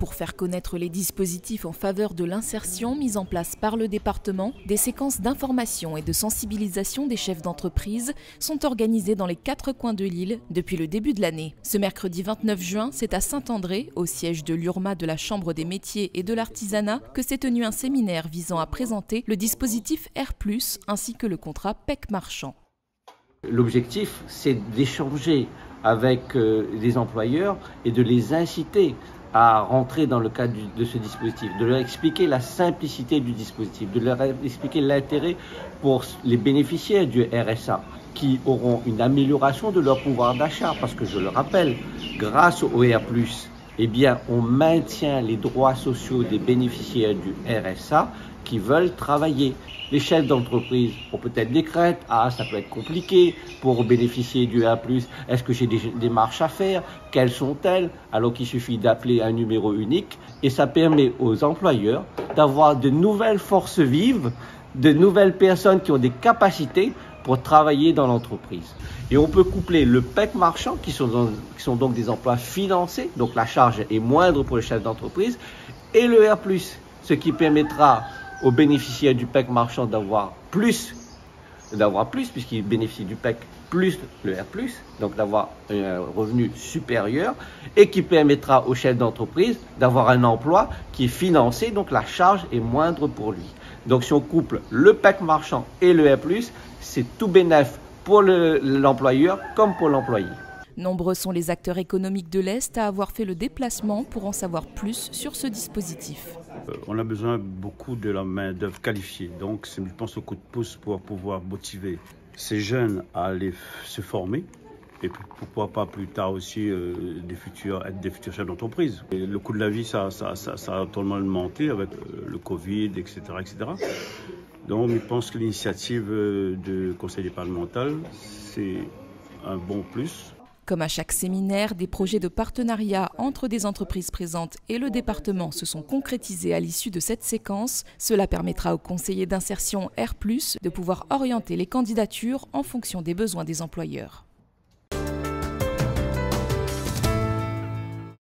Pour faire connaître les dispositifs en faveur de l'insertion mis en place par le département, des séquences d'information et de sensibilisation des chefs d'entreprise sont organisées dans les 4 coins de l'île depuis le début de l'année. Ce mercredi 29 juin, c'est à Saint-André, au siège de l'URMA de la Chambre des métiers et de l'artisanat, que s'est tenu un séminaire visant à présenter le dispositif R+, ainsi que le contrat PEC marchand. L'objectif, c'est d'échanger avec les employeurs et de les inciter à rentrer dans le cadre de ce dispositif, de leur expliquer la simplicité du dispositif, de leur expliquer l'intérêt pour les bénéficiaires du RSA qui auront une amélioration de leur pouvoir d'achat parce que je le rappelle, grâce au R+, eh bien, on maintient les droits sociaux des bénéficiaires du RSA qui veulent travailler. Les chefs d'entreprise ont peut-être des craintes. Ah, ça peut être compliqué pour bénéficier du R+. Est-ce que j'ai des démarches à faire? Quelles sont-elles? Alors qu'il suffit d'appeler un numéro unique et ça permet aux employeurs d'avoir de nouvelles forces vives, de nouvelles personnes qui ont des capacités pour travailler dans l'entreprise. Et on peut coupler le PEC marchand, qui sont donc des emplois financés, donc la charge est moindre pour les chefs d'entreprise, et le R+, ce qui permettra aux bénéficiaires du PEC marchand d'avoir plus, puisqu'ils bénéficient du PEC plus le R+, donc d'avoir un revenu supérieur, et qui permettra aux chefs d'entreprise d'avoir un emploi qui est financé, donc la charge est moindre pour lui. Donc si on couple le PEC marchand et le R+, c'est tout bénef pour l'employeur comme pour l'employé. Nombreux sont les acteurs économiques de l'Est à avoir fait le déplacement pour en savoir plus sur ce dispositif. On a besoin beaucoup de la main-d'œuvre qualifiée. Donc, je pense au coup de pouce pour pouvoir motiver ces jeunes à aller se former et pourquoi pas plus tard aussi être des futurs chefs d'entreprise. Le coût de la vie, ça a totalement augmenté avec le Covid, etc., etc. Donc, je pense que l'initiative du conseil départemental, c'est un bon plus. Comme à chaque séminaire, des projets de partenariat entre des entreprises présentes et le département se sont concrétisés à l'issue de cette séquence. Cela permettra aux conseillers d'insertion R+, de pouvoir orienter les candidatures en fonction des besoins des employeurs.